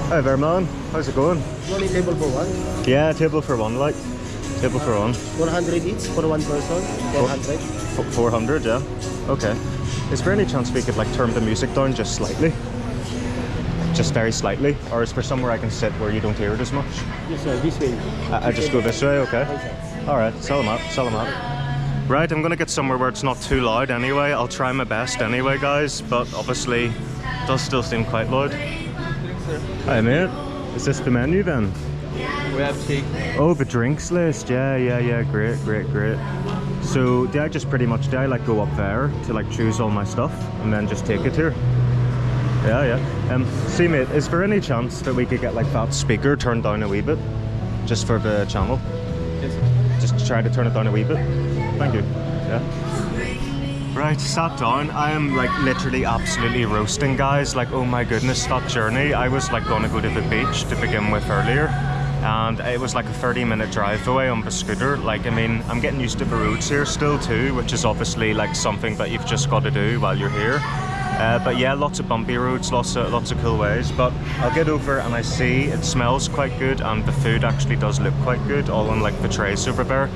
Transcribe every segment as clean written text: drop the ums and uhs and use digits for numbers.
Hi there, man. How's it going? Only table for one. Yeah, table for one, like. Table for one. 400 each for one person. 400. 400, yeah. Okay. Is there any chance we could like turn the music down just slightly? Just very slightly? Or is there somewhere I can sit where you don't hear it as much? Yes, sir. This way. I just go this way, okay? Alright, sell them out, sell them out. Right, I'm gonna get somewhere where it's not too loud anyway. I'll try my best anyway, guys, but obviously it does still seem quite loud. Hi, mate. Is this the menu then? We have cake. Oh, the drinks list. Yeah. Great. So do I just pretty much, do I like go up there to like choose all my stuff and then just take it here? Yeah. See, mate, is there any chance that we could get like that speaker turned down a wee bit? Just for the channel? Yes. Just try to turn it down a wee bit. Thank you. Yeah. Right, sat down. I am like literally absolutely roasting, guys. Like, oh my goodness, that journey. I was like gonna go to the beach to begin with earlier, and it was like a 30-minute drive away on the scooter. Like, I mean, I'm getting used to the roads here still too, which is obviously like something that you've just got to do while you're here. But yeah, lots of bumpy roads, lots of cool ways. But I'll get over and I see it smells quite good, and the food actually does look quite good, all on like the trays over there.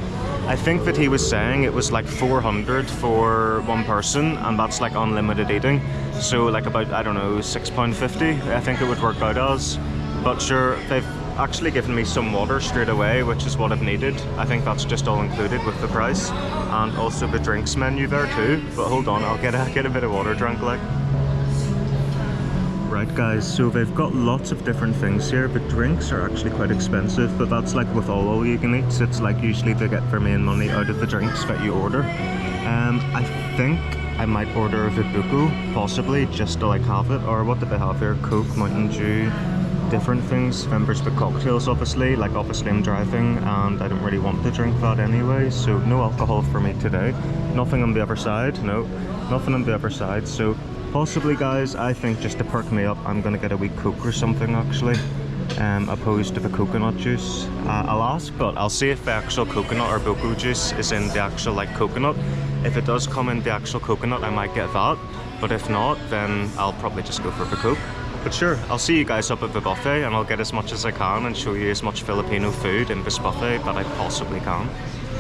I think that he was saying it was like 400 for one person, and that's like unlimited eating. So like about, I don't know, £6.50 I think it would work out as. But sure, they've actually given me some water straight away, which is what I've needed. I think that's just all included with the price, and also the drinks menu there too. But hold on, I'll get a bit of water drunk like. Right, guys, so they've got lots of different things here. The drinks are actually quite expensive, but that's like with all you can eat. It's like usually they get their main money out of the drinks that you order. I think I might order a Vibuku, possibly, just to like have it. Or what do they have here? Coke, Mountain Dew, different things. Then there's the cocktails, obviously. Like, obviously I'm driving and I don't really want to drink that anyway, so no alcohol for me today. Nothing on the other side, no, nothing on the other side. So possibly, guys, I think just to perk me up, I'm gonna get a wee Coke or something actually, opposed to the coconut juice. I'll ask, but I'll see if the actual coconut or Boku juice is in the actual like coconut. If it does come in the actual coconut, I might get that, but if not, then I'll probably just go for the Coke. But sure, I'll see you guys up at the buffet, and I'll get as much as I can and show you as much Filipino food in this buffet that I possibly can.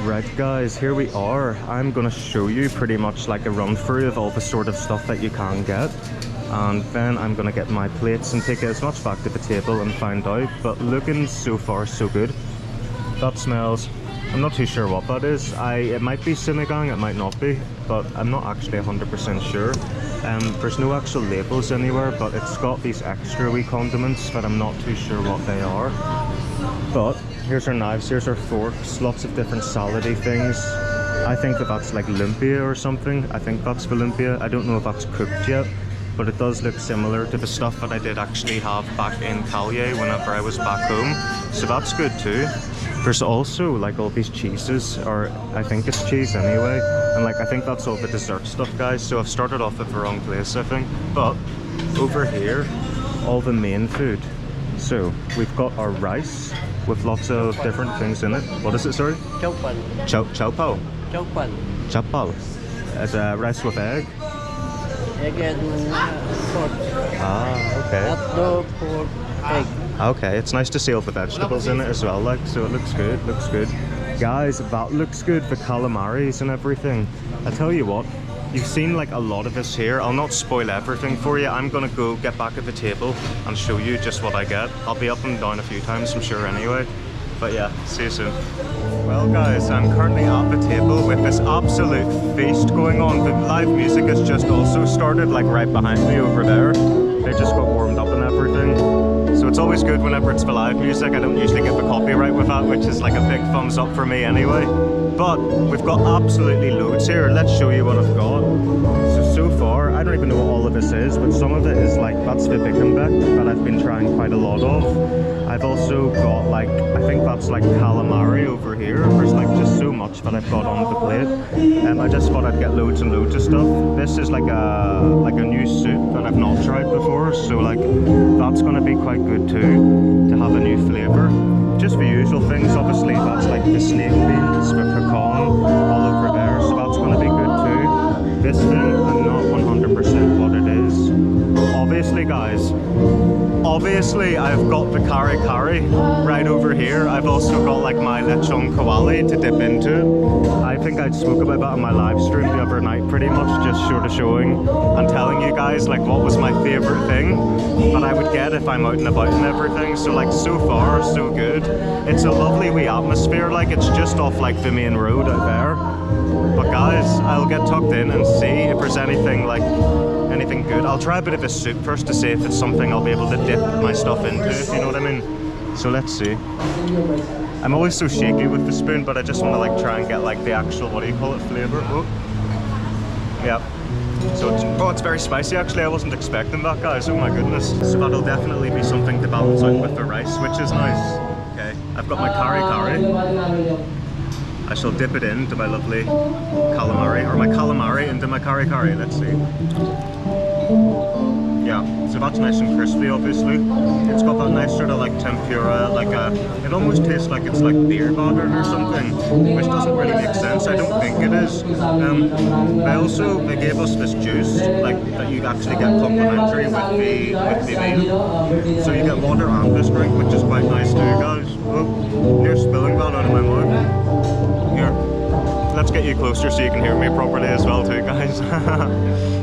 Right, guys, here we are. I'm gonna show you pretty much like a run through of all the sort of stuff that you can get, and then I'm gonna get my plates and take it as much back to the table and find out. But looking so far so good. That smells, I'm not too sure what that is. It might be sinigang, it might not be, but I'm not actually 100% sure. There's no actual labels anywhere, but it's got these extra wee condiments that I'm not too sure what they are. But here's our knives, here's our forks, lots of different salady things. I think that that's like lumpia or something. I think that's the lumpia. I don't know if that's cooked yet, but it does look similar to the stuff that I did actually have back in Calais whenever I was back home. So that's good too. There's also like all these cheeses, or I think it's cheese anyway. And like, I think that's all the dessert stuff, guys. So I've started off at the wrong place, I think. But over here, all the main food. So we've got our rice with lots of different things in it. What is it, sorry? Chow pan. Chow pao? Chow pan. Chow pao. It's rice with egg. Egg and pork. Ah, okay. Not the pork egg. Okay, it's nice to see all the vegetables in it as well, like, so it looks good, looks good. Guys, that looks good, the calamaris and everything. I tell you what, you've seen like a lot of this here. I'll not spoil everything for you. I'm gonna go get back at the table and show you just what I get. I'll be up and down a few times, I'm sure, anyway. But yeah, see you soon. Well, guys, I'm currently at the table with this absolute feast going on. The live music has just also started, like right behind me over there. They just got warmed up and everything. So it's always good whenever it's the live music. I don't usually get the copyright with that, which is like a big thumbs up for me anyway. But we've got absolutely loads here. Let's show you what I've got. So far, I don't even know what all of this is, but some of it is like, that's the bibimbap that I've been trying quite a lot of. I've also got like, I think that's like calamari over here. There's like just so much that I've got on the plate. I just thought I'd get loads and loads of stuff. This is like a new soup that I've not tried before, so like that's gonna be quite good too, to have a new flavour. Just the usual things, obviously that's like the snake beans with pecan all over there, so that's gonna be good too. This thing, I'm not 100% what it is. obviously guys, I've got the kari kari right over here. I've also got like my lechon kawali to dip into. I think I spoke about that on my live stream the other night pretty much, just sort of showing and telling you guys like what was my favourite thing that I would get if I'm out and about and everything. So like so far so good. It's a lovely wee atmosphere, like it's just off like the main road out there. But guys, I'll get tucked in and see if there's anything like anything good. I'll try a bit of a soup first to see if it's something I'll be able to dip my stuff into, if you know what I mean. So let's see. I'm always so shaky with the spoon, but I just want to like try and get like the actual, what do you call it, flavour. Oh. Yeah. So it's very spicy actually. I wasn't expecting that, guys. Oh my goodness. So that'll definitely be something to balance out with the rice, which is nice. Okay, I've got my kari kari. I shall dip it into my lovely calamari, or my calamari into my kari kari. Let's see. Yeah, so that's nice and crispy, obviously. It's got that nice sort of like tempura, like it almost tastes like it's like beer battered or something, which doesn't really make sense. I don't think it is. They gave us this juice, like that you actually get complimentary with the meal. So you get water and this drink, which is quite nice too, guys. Oh, you're spilling that out of my mouth. Here, let's get you closer so you can hear me properly as well too, guys.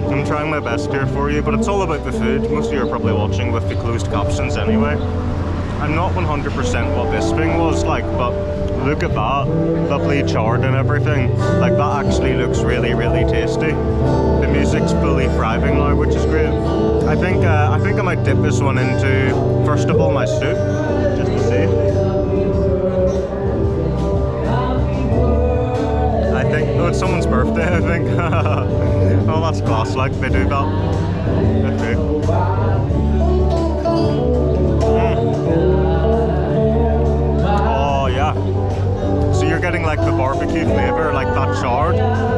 I'm trying my best here for you, but it's all about the food. Most of you are probably watching with the closed captions anyway. I'm not 100% what this thing was like, but look at that. Lovely charred and everything. Like that actually looks really, really tasty. The music's fully thriving now, which is great. I think I might dip this one into, first of all, my soup, just to see. Oh, it's someone's birthday, I think. Oh, that's class, like, they do that. Okay. Oh, yeah. So you're getting, like, the barbecue flavour, like that charred,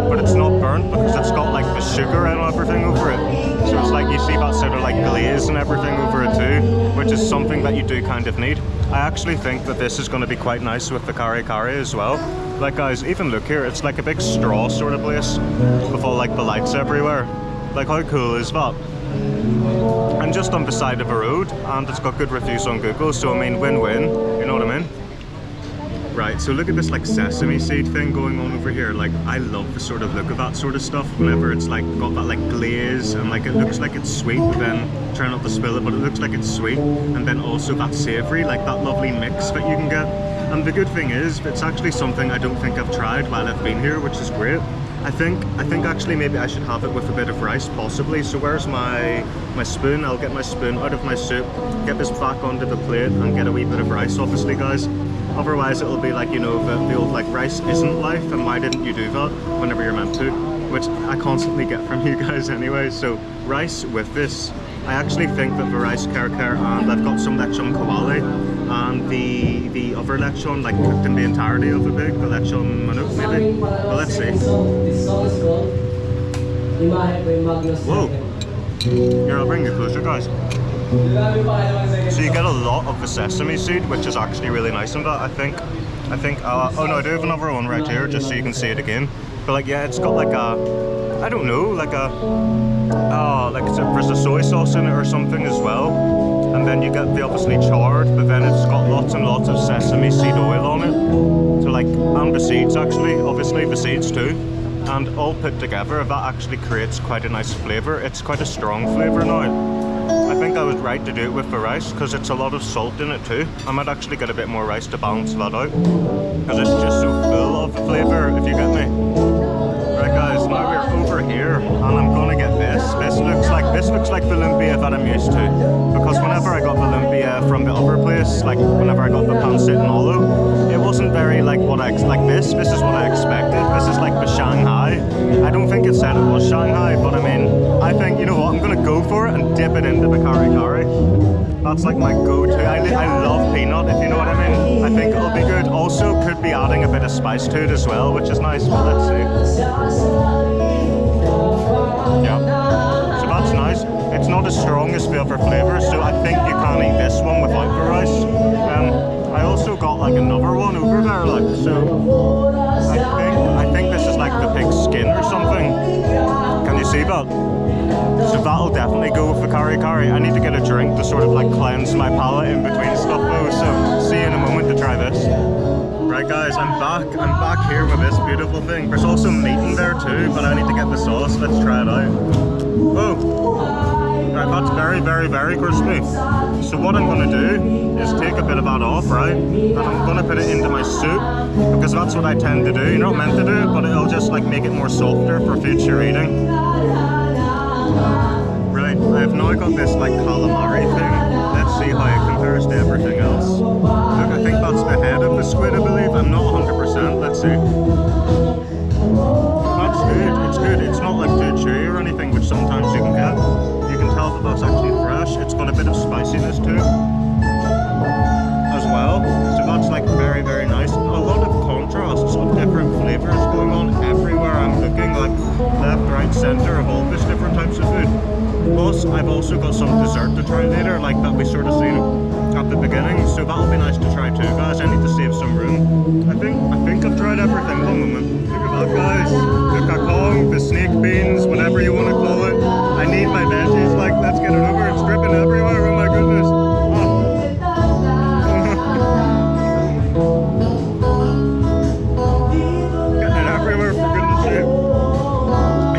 but it's not burnt because it's got, like, the sugar and everything over it. So it's like you see that sort of, like, glaze and everything over it too, which is something that you do kind of need. I actually think that this is going to be quite nice with the kari kari as well. Like guys, even look here, it's like a big straw sort of place with all like the lights everywhere. Like how cool is that? And just on the side of a road, and it's got good reviews on Google, so I mean win-win, you know what I mean? Right, so look at this like sesame seed thing going on over here. Like I love the sort of look of that sort of stuff whenever it's like got that like glaze and like it looks like it's sweet, but then try not to spill it, but it looks like it's sweet, and then also that savoury, like that lovely mix that you can get. And the good thing is, it's actually something I don't think I've tried while I've been here, which is great. I think actually maybe I should have it with a bit of rice, possibly. So where's my spoon? I'll get my spoon out of my soup, get this back onto the plate, and get a wee bit of rice, obviously, guys. Otherwise, it'll be like, you know, the old like rice isn't life, and why didn't you do that whenever you're meant to? Which I constantly get from you guys anyway. So rice with this. I actually think that the rice kar-kar, and I've got some lechon kawali, and the other lechon, like cooked in the entirety of the pig, the lechon manok maybe. But let's see. Whoa! Here, I'll bring you closer, guys. So you get a lot of the sesame seed, which is actually really nice in that, I think. Oh no, I do have another one right here, just so you can see it again. But like, yeah, it's got like a, I don't know, like a, there's a soy sauce in it or something as well. And then you get the obviously charred, but then it's got lots and lots of sesame seed oil on it. So like, and the seeds actually, obviously the seeds too. And all put together, that actually creates quite a nice flavour. It's quite a strong flavour now. I think I was right to do it with the rice, because it's a lot of salt in it too. I might actually get a bit more rice to balance that out, because it's just so full of the flavour, if you get me. Right guys, now we're over here, and I'm gonna get this. This looks like the lumpia that I'm used to, because whenever I got the lumpia from the other place, like whenever I got the pancit and olo, it wasn't very like this. This is what I expected. This is like the Shanghai. I don't think it said it was Shanghai, but I mean, I think, you know what, I'm gonna go for it and dip it into the kari kari. That's like my go-to. I love peanut, if you know what I mean. I think it'll be good. Also, could be adding a bit of spice to it as well, which is nice, but let's see. Yeah, so that's nice. It's not as strong as the other flavours, so I think you can eat this one without the rice. I also got like another one over there, like, so I think this is like the pig's skin or something. Can you see that? So that'll I'll definitely go with the kari kari. I need to get a drink to sort of like cleanse my palate in between stuff though, so see you in a moment to try this. Right guys, I'm back here with this beautiful thing. There's also meat in there too, but I need to get the sauce. Let's try it out. Oh, right, that's very, very, very crispy. So what I'm going to do is take a bit of that off, right? And I'm going to put it into my soup, because that's what I tend to do. You're not meant to do it, but it'll just like make it more softer for future eating. Right, I've now got this like calamari thing. Let's see how it compares to everything else. Look, I think that's the head of the squid, I believe. I'm not 100%. Let's see. That's good. It's good. It's not like too chewy or anything, which sometimes you can get. You can tell that that's actually fresh. It's got a bit of spiciness to it as well. So that's like very, very nice. A lot of contrasts of different flavors going on everywhere. I'm looking like left, right, center of all these different types of food. Plus, I've also got some dessert to try later, like that we sort of seen at the beginning. So that'll be nice to try too, guys. I need to save some room. I think I've tried everything. One moment. Look at that, guys. The kakong, the snake beans, whatever you want to call it. I need my veggies. Like, let's get it over. It's dripping everywhere. Oh my goodness. Getting it everywhere, for goodness sake.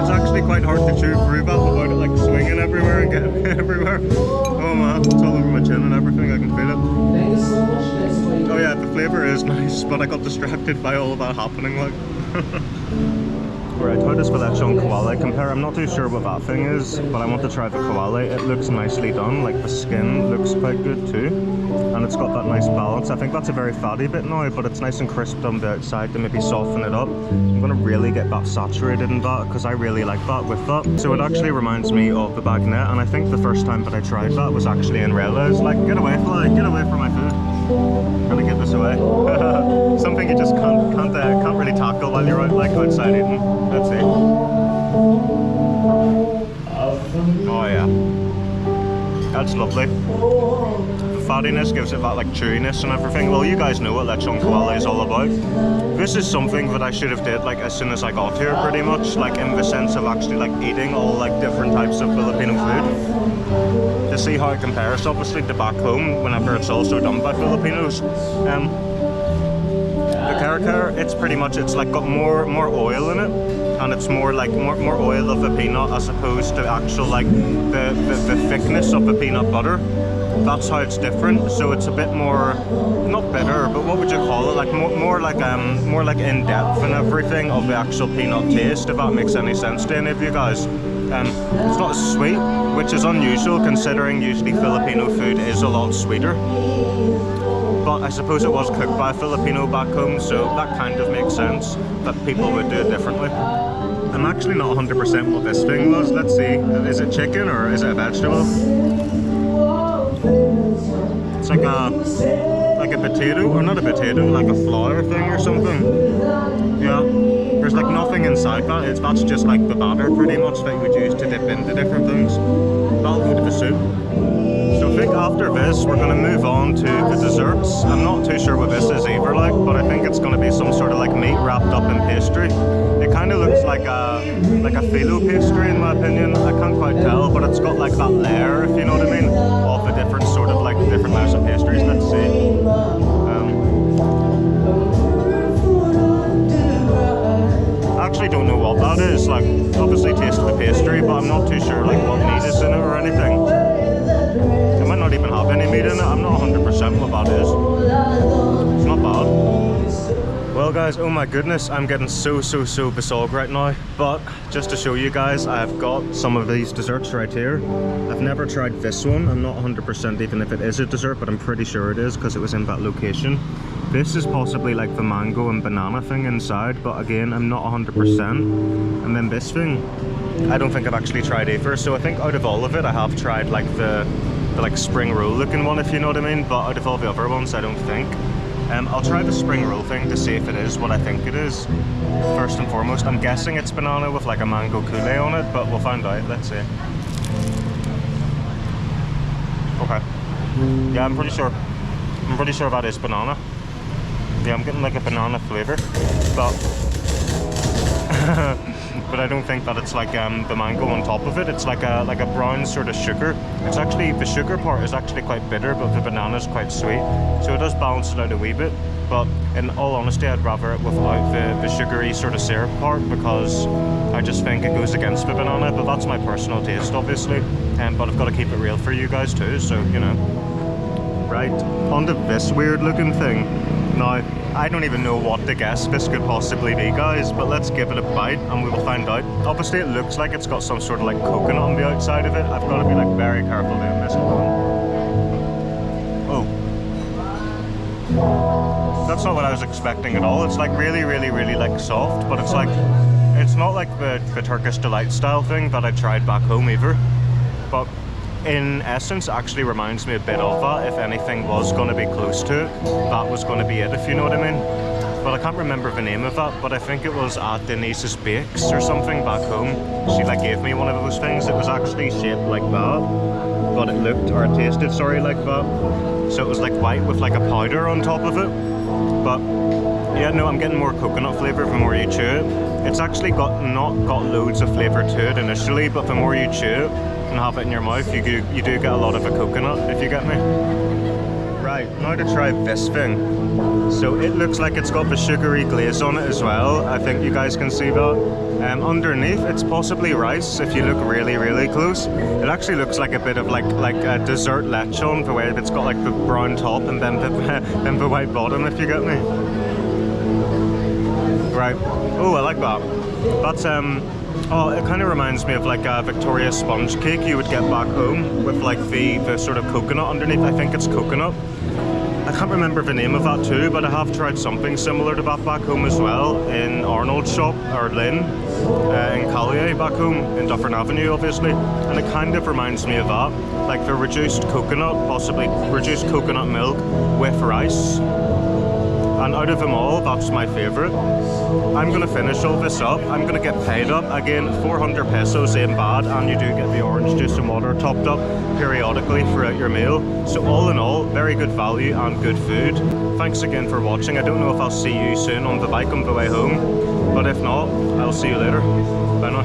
It's actually quite hard to chew through that without it like swinging everywhere and getting everywhere. Oh man, it's all over my chin and everything. I can feel it. Oh yeah, the flavour is nice, but I got distracted by all of that happening. Like. Right, how does the lechon kawale compare? I'm not too sure what that thing is, but I want to try the kawale. It looks nicely done, like the skin looks quite good too. And it's got that nice balance. I think that's a very fatty bit now, but it's nice and crisp on the outside to maybe soften it up. I'm going to really get that saturated in that, because I really like that with that. So it actually reminds me of the bagnette, and I think the first time that I tried that was actually in Rella's. Like, get away fly, get away from my food. Gotta get this away. Something you just can't really tackle while you're out, like outside eating. Let's see. Oh yeah, that's lovely. The fattiness gives it that like chewiness and everything. Well, you guys know what lechon kawale is all about. This is something that I should have did like as soon as I got here, pretty much, like in the sense of actually like eating all like different types of Filipino food, to see how it compares obviously to back home whenever it's also done by Filipinos. The kare-kare, it's pretty much, it's like got more oil in it, and it's more like more oil of the peanut as opposed to actual like the thickness of the peanut butter. That's how it's different. So it's a bit more, not bitter, but what would you call it? Like more like in depth and everything of the actual peanut taste, if that makes any sense to any of you guys. It's not as sweet, which is unusual considering usually Filipino food is a lot sweeter. But I suppose it was cooked by a Filipino back home, so that kind of makes sense that people would do it differently. I'm actually not 100% what this thing was. Let's see. Is it chicken or is it a vegetable? It's like a potato, or not a potato, like a flour thing or something. Yeah. There's like nothing inside that. That's just like the batter pretty much that you would use to dip into different things. That'll go to the soup. So I think after this we're going to move on to the desserts. I'm not too sure what this is either, like, but I think it's going to be some sort of like meat wrapped up in pastry. It kind of looks like a phyllo pastry in my opinion. I can't quite tell, but it's got like that layer, if you know what I mean, of the different sort of like different layers of pastries. Let's see. I actually don't know what that is. Like, obviously taste the pastry, but I'm not too sure like what meat is in it or anything. It might not even have any meat in it. I'm not 100% what that is. It's not bad. Well guys, oh my goodness, I'm getting so besog right now. But just to show you guys, I've got some of these desserts right here. I've never tried this one. I'm not 100% even if it is a dessert, but I'm pretty sure it is because it was in that location. This is possibly like the mango and banana thing inside, but again, I'm not 100%. And then this thing, I don't think I've actually tried either. So I think out of all of it, I have tried like the like spring roll looking one, if you know what I mean. But out of all the other ones, I don't think. I'll try the spring roll thing to see if it is what I think it is. First and foremost, I'm guessing it's banana with like a mango coulis on it, but we'll find out. Let's see. Okay. Yeah, I'm pretty sure that is banana. Yeah, I'm getting like a banana flavour, but but I don't think that it's like the mango on top of it. It's like a brown sort of sugar. It's actually, the sugar part is actually quite bitter, but the banana is quite sweet. So it does balance it out a wee bit. But in all honesty, I'd rather it without the sugary sort of syrup part, because I just think it goes against the banana. But that's my personal taste, obviously. But I've got to keep it real for you guys too, so you know. Right, onto this weird looking thing. Now, I don't even know what to guess this could possibly be, guys, but let's give it a bite and we will find out. Obviously, it looks like it's got some sort of like coconut on the outside of it. I've got to be like very careful doing this. Oh. That's not what I was expecting at all. It's like really, really, really like soft, but it's like, it's not like the Turkish Delight style thing that I tried back home either. But in essence, it actually reminds me a bit of that. If anything was going to be close to it, that was going to be it, if you know what I mean. But I can't remember the name of that, but I think it was at Denise's Bakes or something back home. She like gave me one of those things. It was actually shaped like that, but it looked, or it tasted, sorry, like that. So it was like white with like a powder on top of it. But yeah, no, I'm getting more coconut flavour the more you chew it. It's actually not got loads of flavour to it initially, but the more you chew it and have it in your mouth, you do get a lot of a coconut, if you get me. Right, now to try this thing. So it looks like it's got the sugary glaze on it as well. I think you guys can see that. Underneath, it's possibly rice if you look really, really close. It actually looks like a bit of like a dessert lechon, the way it's got like the brown top and then the white bottom, if you get me. Right. Oh, I like that. That's oh, it kind of reminds me of like a Victoria sponge cake you would get back home with like the sort of coconut underneath. I think it's coconut. I can't remember the name of that too, but I have tried something similar to that back home as well in Arnold's shop, or Lynn, in Collier back home, in Dufferin Avenue obviously, and it kind of reminds me of that, like the reduced coconut, possibly reduced coconut milk with rice. And out of them all, that's my favourite. I'm going to finish all this up. I'm going to get paid up. Again, 400 pesos ain't bad, and you do get the orange juice and water topped up periodically throughout your meal. So all in all, very good value and good food. Thanks again for watching. I don't know if I'll see you soon on the bike on the way home, but if not, I'll see you later. Bye now.